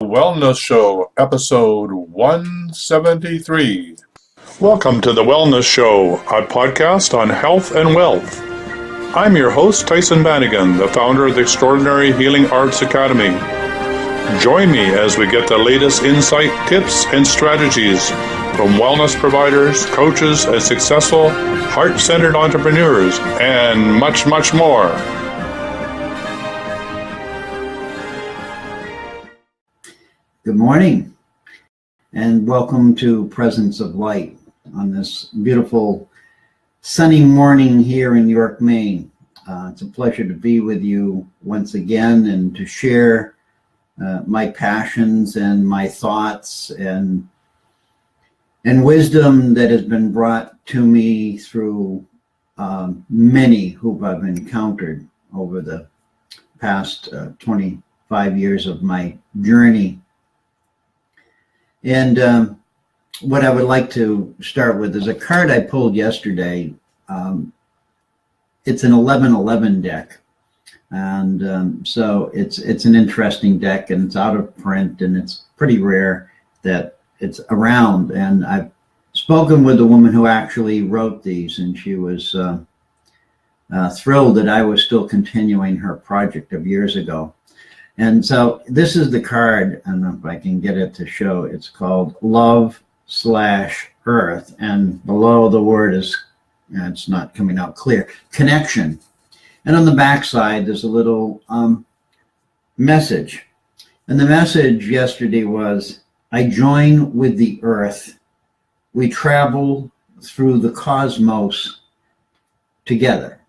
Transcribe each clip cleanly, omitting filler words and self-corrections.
Wellness Show, episode 173. Welcome to the Wellness Show, a podcast on health and wealth. I'm your host, Tyson Bannigan, the founder of the Extraordinary Healing Arts Academy. Join me as we get the latest insight, tips, and strategies from wellness providers, coaches, and successful, heart-centered entrepreneurs, and much, much more. Good morning, and welcome to Presence of Light on this beautiful sunny morning here in York, Maine. It's a pleasure to be with you once again and to share my passions and my thoughts and wisdom that has been brought to me through many who I've encountered over the past 25 years of my journey. And what I would like to start with is a card I pulled yesterday. It's an 1111 deck. And so it's an interesting deck, and it's out of print, and it's pretty rare that it's around. And I've spoken with the woman who actually wrote these, and she was thrilled that I was still continuing her project of years ago. And so this is the card. I don't know if I can get it to show. It's called Love/Earth, and below the word is, it's not coming out clear, connection. And on the back side, there's a little message. And the message yesterday was, I join with the earth. We travel through the cosmos together.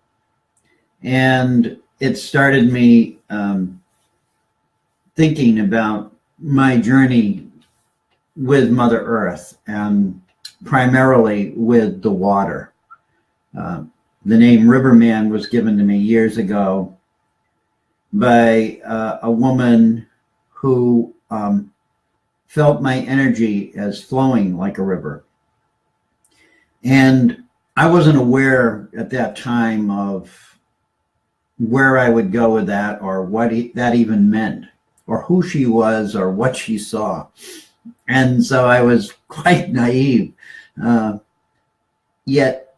And it started me thinking about my journey with Mother Earth, and primarily with the water. The name Riverman was given to me years ago by a woman who felt my energy as flowing like a river. And I wasn't aware at that time of where I would go with that, or what that even meant, or who she was, or what she saw. And so I was quite naive. Yet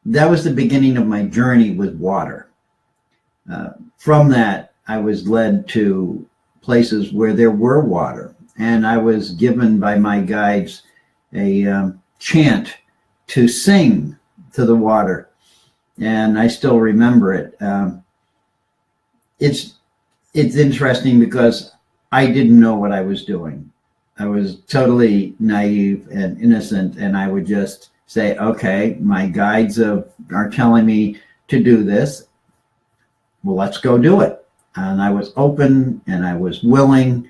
that was the beginning of my journey with water. From that, I was led to places where there were water. And I was given by my guides a chant to sing to the water. And I still remember it. It's interesting because I didn't know what I was doing. I was totally naive and innocent, and I would just say, okay, my guides are telling me to do this. Well, let's go do it. And I was open, and I was willing,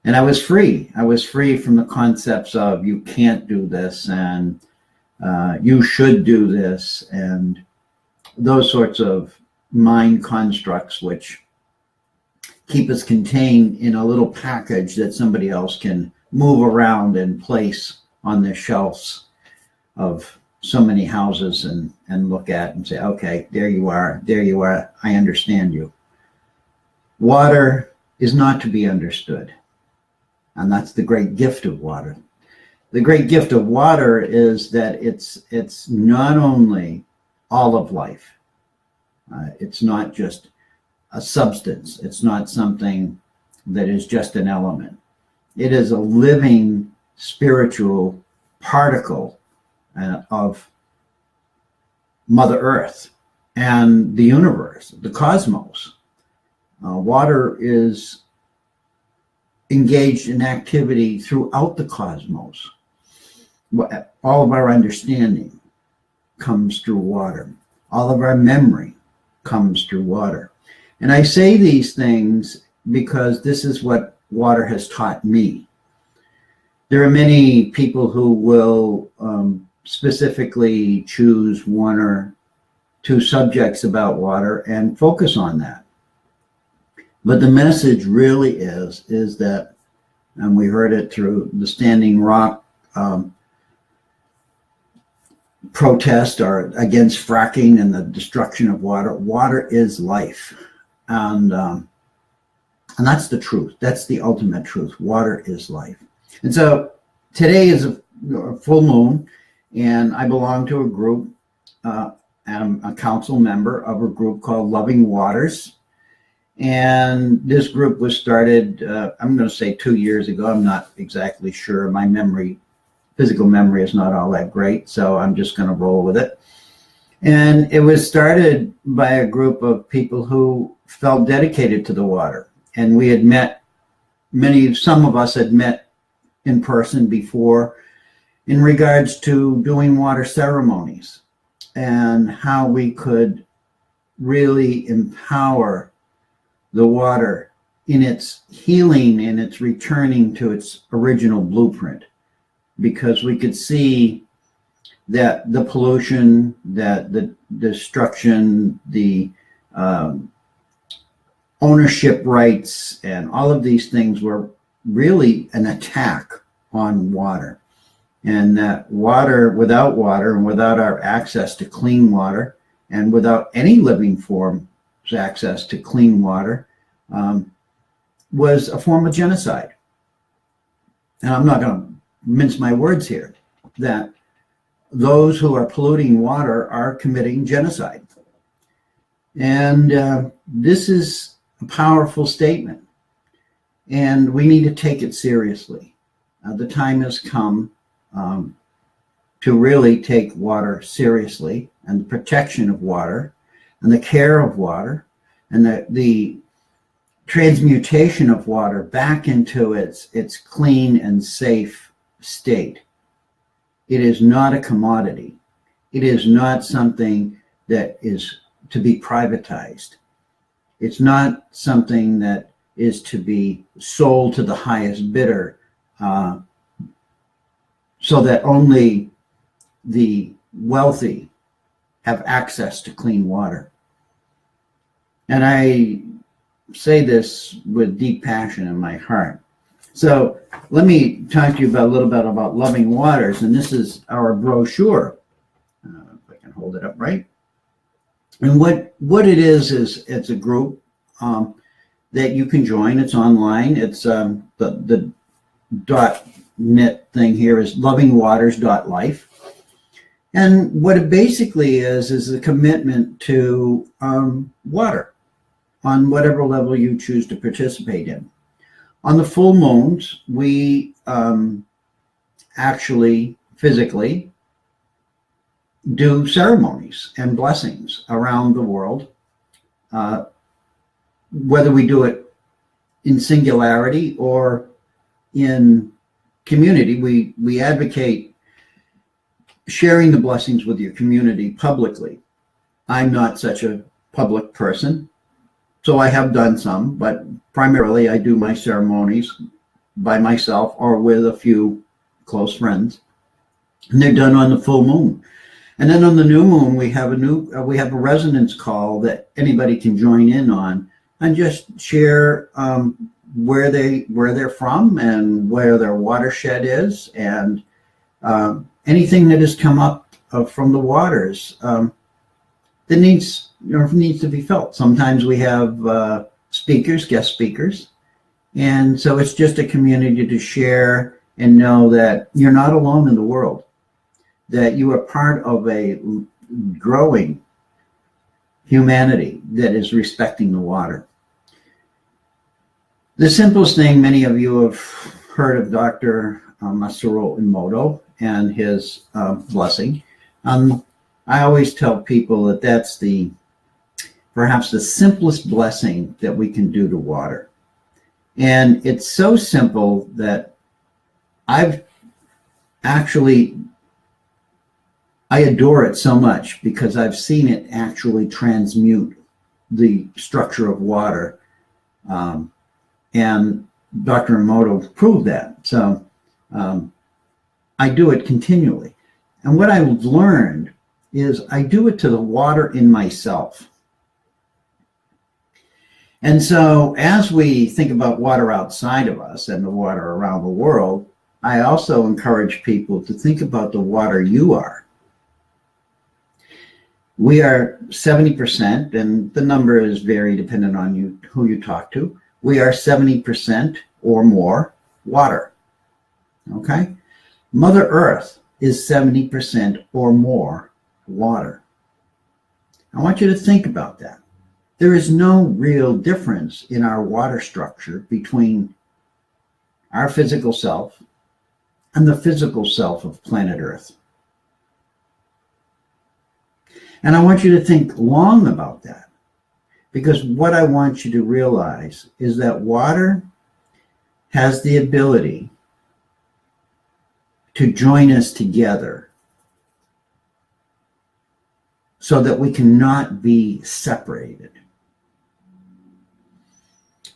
and I was free. I was free from the concepts of you can't do this, and you should do this, and those sorts of mind constructs which keep us contained in a little package that somebody else can move around and place on the shelves of so many houses and look at and say, okay, there you are, I understand you. Water is not to be understood. And that's the great gift of water. The great gift of water is that it's not only all of life. It's not just a substance. It's not something that is just an element. It is a living spiritual particle of Mother Earth and the universe, the cosmos. Water is engaged in activity throughout the cosmos. All of our understanding comes through water. All of our memory comes through water. And I say these things because this is what water has taught me. There are many people who will specifically choose one or two subjects about water and focus on that. But the message really is that, and we heard it through the Standing Rock protest or against fracking and the destruction of water. Water is life. And And that's the truth. That's the ultimate truth. Water is life. And so today is a full moon, and I belong to a group. I'm a council member of a group called Loving Waters. And this group was started, I'm going to say 2 years ago. I'm not exactly sure. My physical memory is not all that great, so I'm just going to roll with it. And it was started by a group of people who felt dedicated to the water. And we had met, some of us had met in person before in regards to doing water ceremonies and how we could really empower the water in its healing and its returning to its original blueprint, because we could see that the pollution, that the destruction, the ownership rights, and all of these things were really an attack on water. And that without water and without our access to clean water, and without any living form's access to clean water, was a form of genocide. And I'm not going to mince my words here, that those who are polluting water are committing genocide. And this is a powerful statement, and we need to take it seriously. The time has come to really take water seriously, and the protection of water, and the care of water, and the transmutation of water back into its clean and safe state. It is not a commodity. It is not something that is to be privatized. It's not something that is to be sold to the highest bidder, so that only the wealthy have access to clean water. And I say this with deep passion in my heart. So let me talk to you a little bit about Loving Waters, and this is our brochure. If I can hold it up right. And what it is it's a group that you can join. It's online. It's the .net thing here is LovingWaters.life. And what it basically is a commitment to water on whatever level you choose to participate in. On the full moons, we actually physically do ceremonies and blessings around the world. Whether we do it in singularity or in community, we advocate sharing the blessings with your community publicly. I'm not such a public person, so I have done some, but primarily I do my ceremonies by myself or with a few close friends, and they're done on the full moon. And then on the new moon, we have a resonance call that anybody can join in on and just share where they're from and where their watershed is, and anything that has come up from the waters that needs to be felt. Sometimes we have guest speakers, and so it's just a community to share and know that you're not alone in the world, that you are part of a growing humanity that is respecting the water. The simplest thing, many of you have heard of Dr. Masaru Emoto and his blessing. I always tell people that that's perhaps the simplest blessing that we can do to water. And it's so simple that I adore it so much because I've seen it actually transmute the structure of water. And Dr. Emoto proved that. So I do it continually. And what I've learned is I do it to the water in myself. And so as we think about water outside of us and the water around the world, I also encourage people to think about the water you are. We are 70%, and the number is very dependent on who you talk to. we are 70% or more water. Okay? Mother Earth is 70% or more water. I want you to think about that. There is no real difference in our water structure between our physical self and the physical self of planet Earth. And I want you to think long about that, because what I want you to realize is that water has the ability to join us together so that we cannot be separated.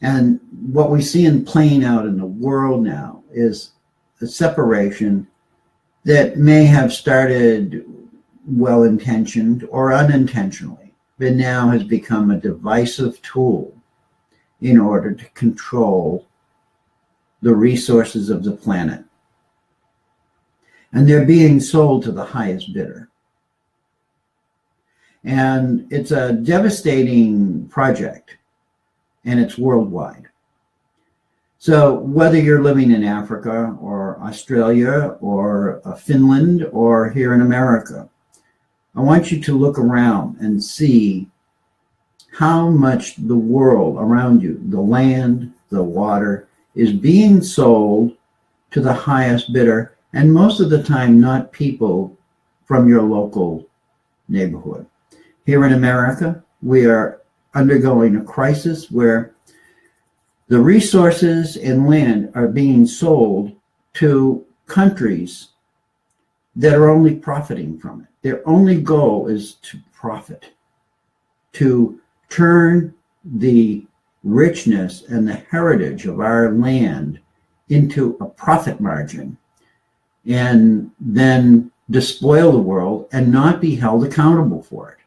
And what we see in playing out in the world now is a separation that may have started well-intentioned or unintentionally, but now has become a divisive tool in order to control the resources of the planet. And they're being sold to the highest bidder. And it's a devastating project, and it's worldwide. So whether you're living in Africa or Australia or Finland or here in America, I want you to look around and see how much the world around you, the land, the water, is being sold to the highest bidder, and most of the time not people from your local neighborhood. Here in America, we are undergoing a crisis where the resources and land are being sold to countries that are only profiting from it. Their only goal is to profit, to turn the richness and the heritage of our land into a profit margin, and then despoil the world and not be held accountable for it.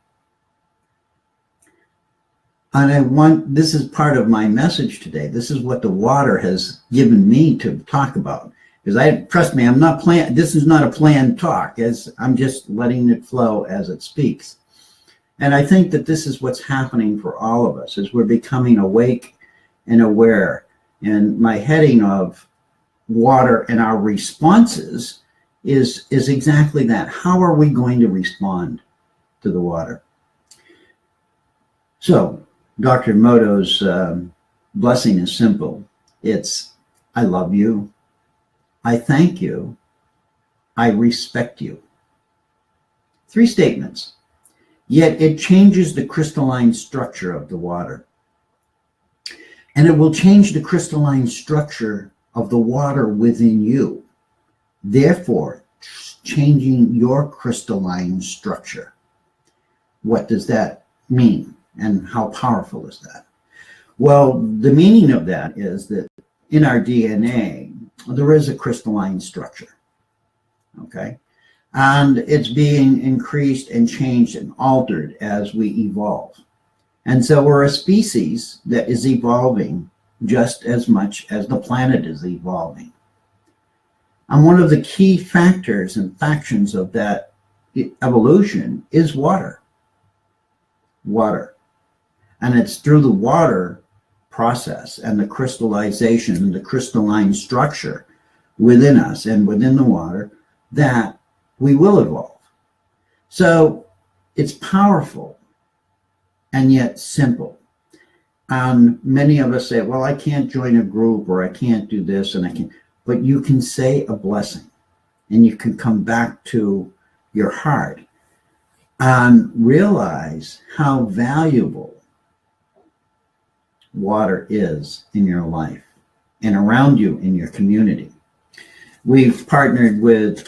And this is part of my message today. This is what the water has given me to talk about. Because trust me, this is not a planned talk, as I'm just letting it flow as it speaks. And I think that this is what's happening for all of us, as we're becoming awake and aware. And my heading of water and our responses is exactly that. How are we going to respond to the water? So Dr. Emoto's blessing is simple. It's, I love you, I thank you, I respect you. 3 statements. Yet it changes the crystalline structure of the water. And it will change the crystalline structure of the water within you, therefore changing your crystalline structure. What does that mean? And how powerful is that? Well, the meaning of that is that in our DNA, there is a crystalline structure, okay? And it's being increased and changed and altered as we evolve. And so we're a species that is evolving just as much as the planet is evolving. And one of the key factors and factions of that evolution is water. Water. And it's through the water process and the crystallization and the crystalline structure within us and within the water that we will evolve. So it's powerful and yet simple. Many of us say, well, I can't join a group, or I can't do this, and I can't. But you can say a blessing, and you can come back to your heart and realize how valuable water is in your life and around you in your community. We've partnered with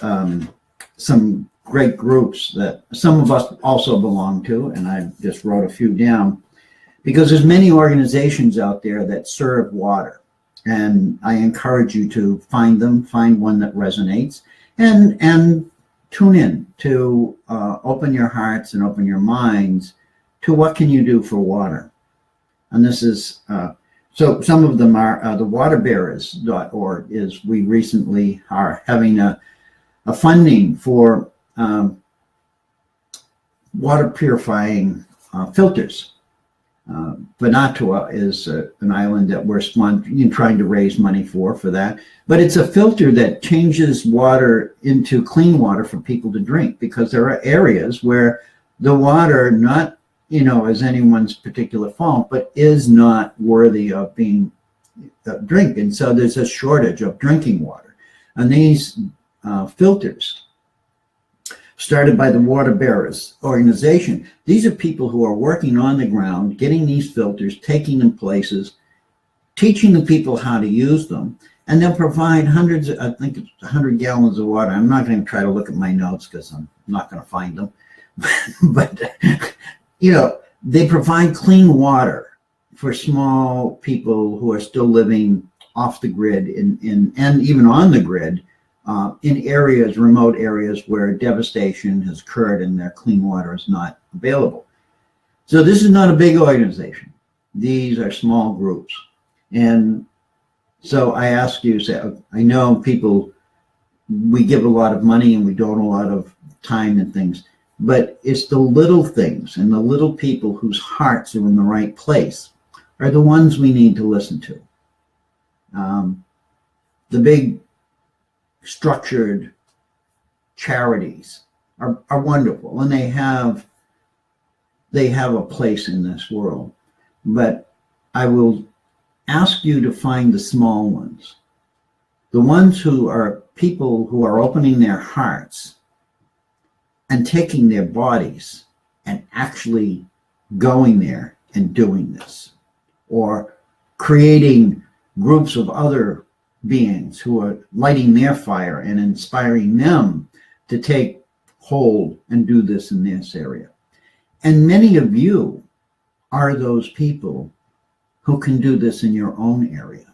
some great groups that some of us also belong to, and I just wrote a few down, because there's many organizations out there that serve water, and I encourage you to find them, find one that resonates, and tune in to open your hearts and open your minds to what can you do for water. And this is, so some of them are the waterbearers.org is, we recently are having a funding for water purifying filters. Vanuatu is an island that we're trying to raise money for that. But it's a filter that changes water into clean water for people to drink, because there are areas where the water, not, as anyone's particular fault, but is not worthy of being drink. And so there's a shortage of drinking water. And these filters, started by the Water Bearers organization, these are people who are working on the ground, getting these filters, taking them places, teaching the people how to use them, and they'll provide hundreds, I think it's 100 gallons of water. I'm not going to try to look at my notes because I'm not going to find them. But, they provide clean water for small people who are still living off the grid and even on the grid, in areas, remote areas where devastation has occurred and their clean water is not available. So this is not a big organization. These are small groups. And so I ask you, I know people, we give a lot of money and we donate a lot of time and things, but it's the little things and the little people whose hearts are in the right place are the ones we need to listen to. The big structured charities are wonderful, and they have a place in this world. But I will ask you to find the small ones, the ones who are people who are opening their hearts and taking their bodies and actually going there and doing this, or creating groups of other beings who are lighting their fire and inspiring them to take hold and do this in this area. And many of you are those people who can do this in your own area,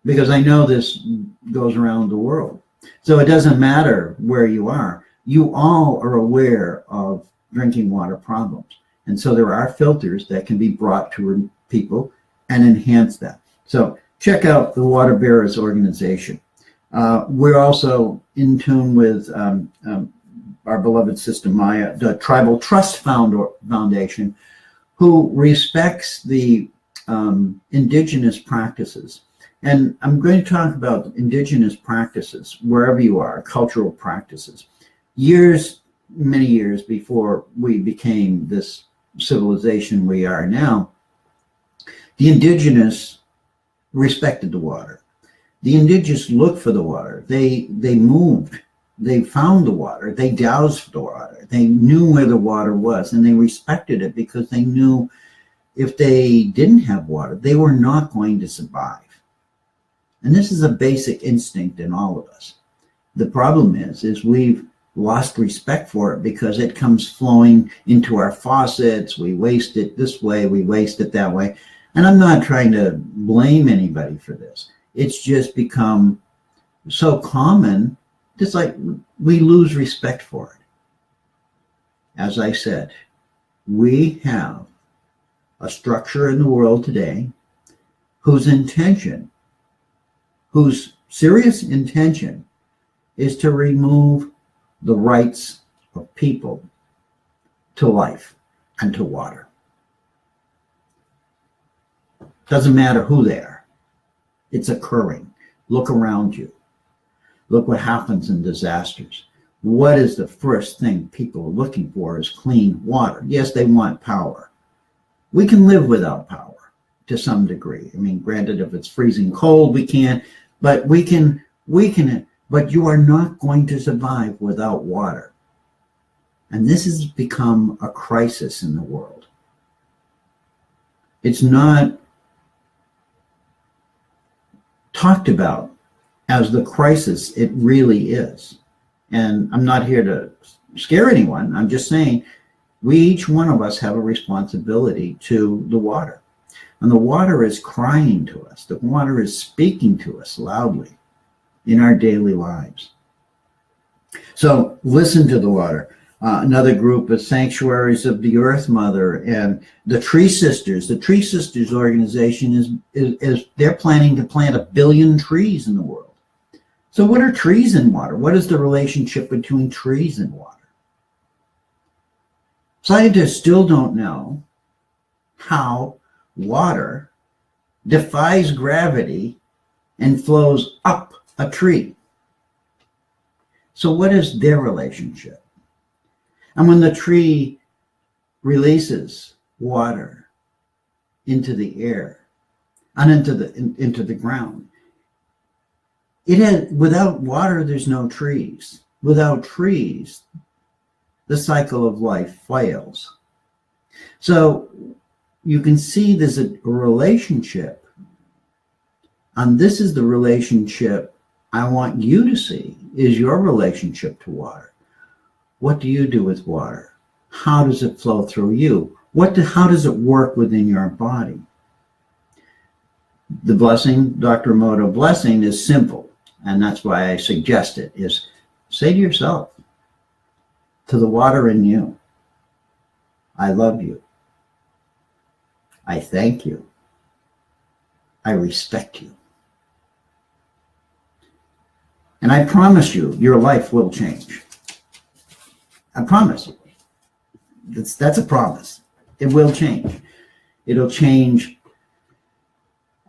because I know this goes around the world. So it doesn't matter where you are. You all are aware of drinking water problems. And so there are filters that can be brought to people and enhance that. So check out the Water Bearers organization. We're also in tune with our beloved sister Maya, the Tribal Trust Foundation, who respects the indigenous practices. And I'm going to talk about indigenous practices wherever you are, cultural practices. Many years before we became this civilization we are now, the indigenous respected the water. The indigenous looked for the water. They moved. They found the water. They dowsed for the water. They knew where the water was, and they respected it because they knew if they didn't have water, they were not going to survive. And this is a basic instinct in all of us. The problem is we've lost respect for it because it comes flowing into our faucets. We waste it this way, we waste it that way. And I'm not trying to blame anybody for this. It's just become so common, just like we lose respect for it. As I said, we have a structure in the world today whose serious intention is to remove the rights of people to life and to water. Doesn't matter who they are. It's occurring. Look around you. Look what happens in disasters. What is the first thing people are looking for is clean water. Yes, they want power. We can live without power to some degree. I mean, granted, if it's freezing cold, we can't, but we can, but you are not going to survive without water. And this has become a crisis in the world. It's not talked about as the crisis it really is. And I'm not here to scare anyone. I'm just saying each one of us have a responsibility to the water. And the water is crying to us. The water is speaking to us loudly in our daily lives. So listen to the water. Another group is Sanctuaries of the Earth Mother and the Tree Sisters. The Tree Sisters organization is they're planning to plant 1 billion trees in the world. So what are trees and water? What is the relationship between trees and water? Scientists still don't know how water defies gravity and flows up a tree. So what is their relationship? And when the tree releases water into the air and into the ground, without water, there's no trees. Without trees, the cycle of life fails. So you can see there's a relationship, and this is the relationship I want you to see, is your relationship to water. What do you do with water? How does it flow through you? How does it work within your body? The blessing, Dr. Emoto blessing, is simple, and that's why I suggest it, is say to yourself, to the water in you, I love you. I thank you. I respect you. And I promise you, your life will change. I promise you. That's a promise. It will change. It'll change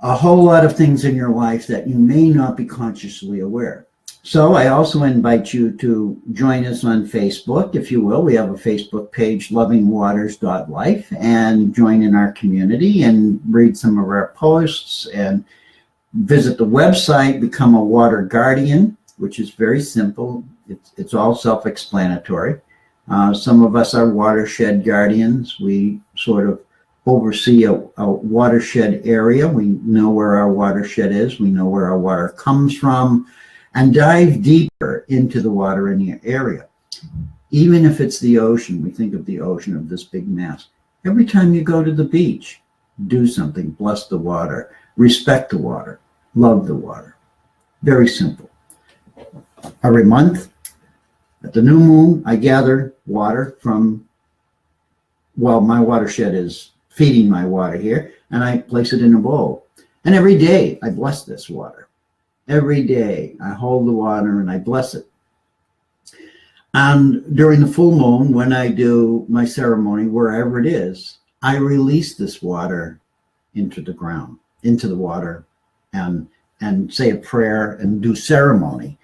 a whole lot of things in your life that you may not be consciously aware. So I also invite you to join us on Facebook, if you will. We have a Facebook page, LovingWaters.life, and join in our community and read some of our posts and visit the website, become a water guardian, which is very simple. It's all self-explanatory. Some of us are watershed guardians. We sort of oversee a watershed area. We know where our watershed is. We know where our water comes from, and dive deeper into the water in the area. Even if it's the ocean, we think of the ocean, of this big mass. Every time you go to the beach, do something, bless the water, respect the water, love the water. Very simple. Every month, at the new moon, I gather water from, well, my watershed is feeding my water here, and I place it in a bowl. And every day, I bless this water. Every day, I hold the water and I bless it. And during the full moon, when I do my ceremony, wherever it is, I release this water into the ground, into the water, and say a prayer and do ceremony.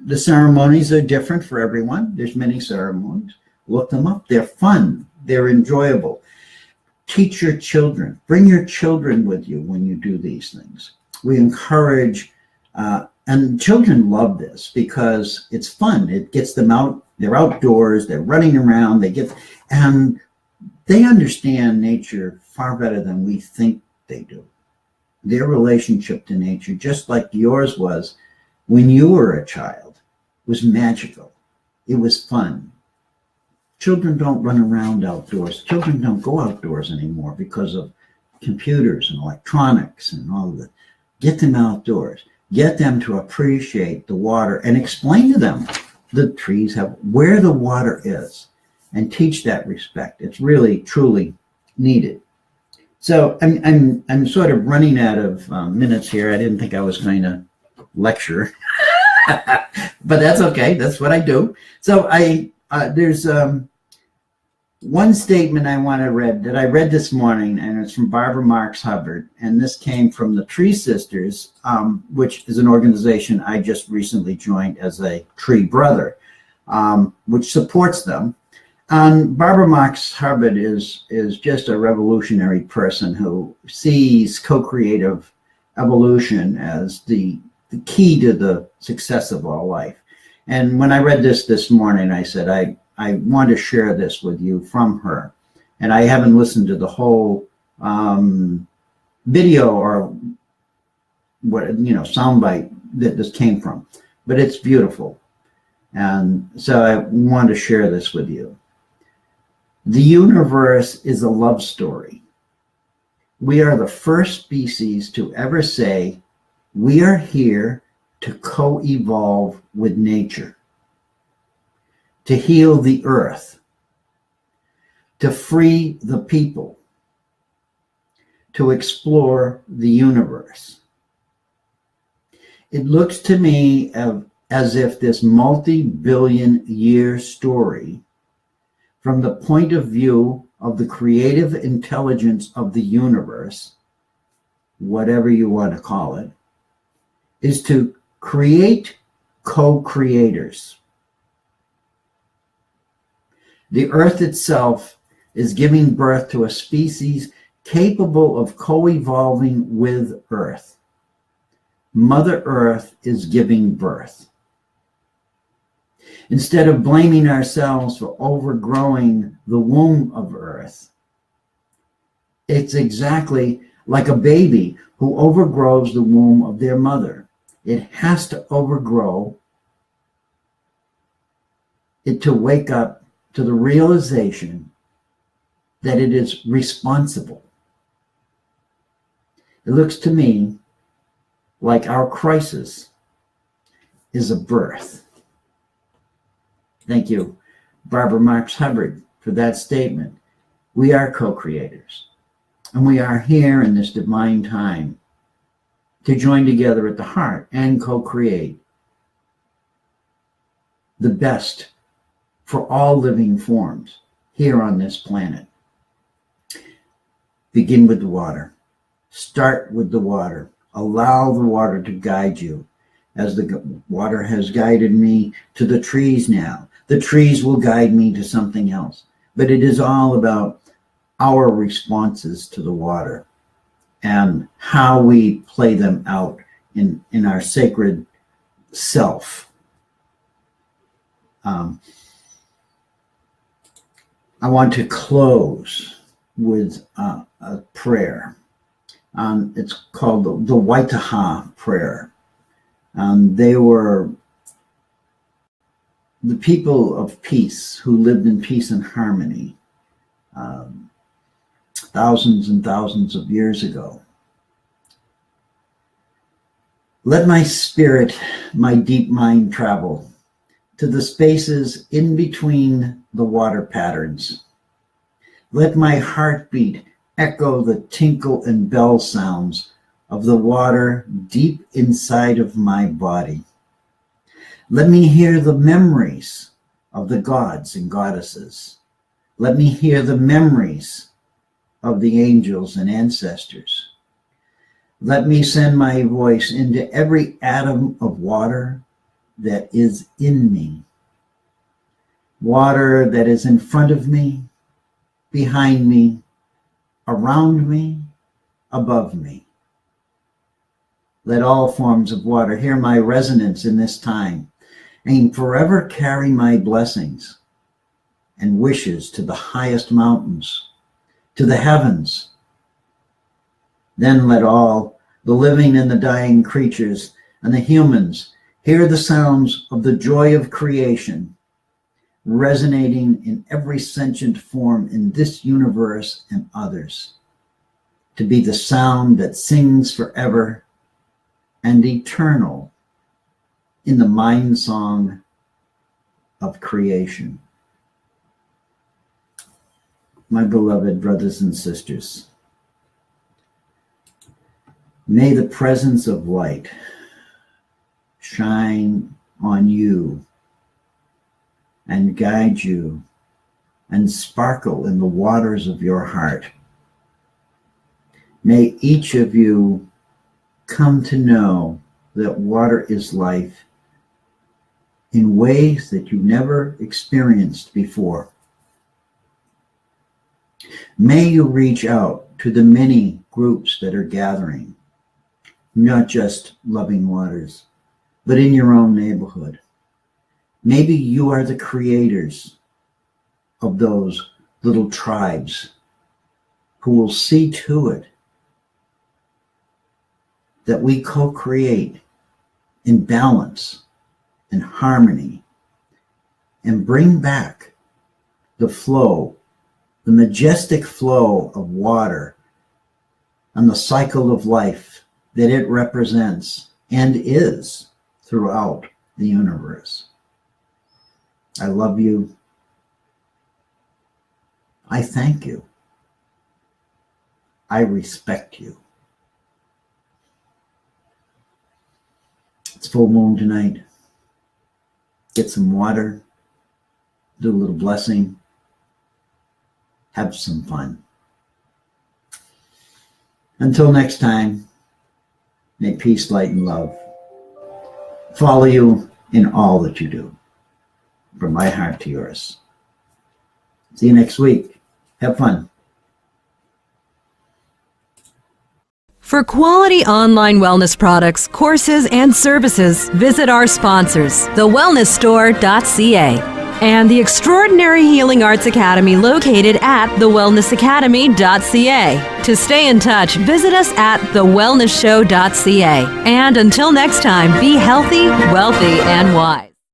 The ceremonies are different for everyone. There's many ceremonies. Look them up. They're fun. They're enjoyable. Teach your children. Bring your children with you when you do these things. We encourage, and children love this because it's fun. It gets them out. They're outdoors. They're running around. And they understand nature far better than we think they do. Their relationship to nature, just like yours was when you were a child, was magical. It was fun. Children don't run around outdoors. Children don't go outdoors anymore because of computers and electronics and all of that. Get them outdoors. Get them to appreciate the water and explain to them the trees have, where the water is, and teach that respect. It's really, truly needed. So I'm sort of running out of minutes here. I didn't think I was going to lecture, but that's okay. That's what I do. So there's one statement I want to read that I read this morning, and it's from Barbara Marx Hubbard, and this came from the Tree Sisters, which is an organization I just recently joined as a tree brother, which supports them. Barbara Marx Hubbard is just a revolutionary person who sees co-creative evolution as the key to the success of all life. And when I read this morning, I said, I want to share this with you from her. And I haven't listened to the whole video or soundbite that this came from, but it's beautiful. And so I want to share this with you. The universe is a love story. We are the first species to ever say, we are here to co-evolve with nature, to heal the earth, to free the people, to explore the universe. It looks to me as if this multi-billion-year story, from the point of view of the creative intelligence of the universe, whatever you want to call it, is to create co-creators. The earth itself is giving birth to a species capable of co-evolving with Earth. Mother Earth is giving birth. Instead of blaming ourselves for overgrowing the womb of Earth, it's exactly like a baby who overgrows the womb of their mother. It has to overgrow it to wake up to the realization that it is responsible. It looks to me like our crisis is a birth. Thank you, Barbara Marx Hubbard, for that statement. We are co-creators, and we are here in this divine time to join together at the heart and co-create the best for all living forms here on this planet. Begin with the water. Start with the water. Allow the water to guide you, as the water has guided me to the trees now. The trees will guide me to something else. But it is all about our responses to the water and how we play them out in our sacred self. I want to close with a prayer. It's called the Waitaha prayer. They were the people of peace who lived in peace and harmony thousands and thousands of years ago. Let my spirit, my deep mind travel to the spaces in between the water patterns. Let my heartbeat echo the tinkle and bell sounds of the water deep inside of my body. Let me hear the memories of the gods and goddesses. Let me hear the memories of the angels and ancestors. Let me send my voice into every atom of water that is in me. Water that is in front of me, behind me, around me, above me. Let all forms of water hear my resonance in this time and forever carry my blessings and wishes to the highest mountains, to the heavens. Then let all the living and the dying creatures and the humans hear the sounds of the joy of creation, resonating in every sentient form in this universe and others, to be the sound that sings forever and eternal in the mind song of creation. My beloved brothers and sisters, may the presence of light shine on you and guide you and sparkle in the waters of your heart. May each of you come to know that water is life in ways that you never experienced before. May you reach out to the many groups that are gathering, not just Loving Waters, but in your own neighborhood. Maybe you are the creators of those little tribes who will see to it that we co-create in balance and harmony and bring back the flow, the majestic flow of water and the cycle of life that it represents and is throughout the universe. I love you. I thank you. I respect you. It's full moon tonight. Get some water. Do a little blessing. have some fun. Until next time, may peace, light, and love follow you in all that you do, from my heart to yours. See you next week. Have fun. For quality online wellness products, courses, and services, visit our sponsors, thewellnessstore.ca and the Extraordinary Healing Arts Academy located at thewellnessacademy.ca. To stay in touch, visit us at thewellnessshow.ca. And until next time, be healthy, wealthy, and wise.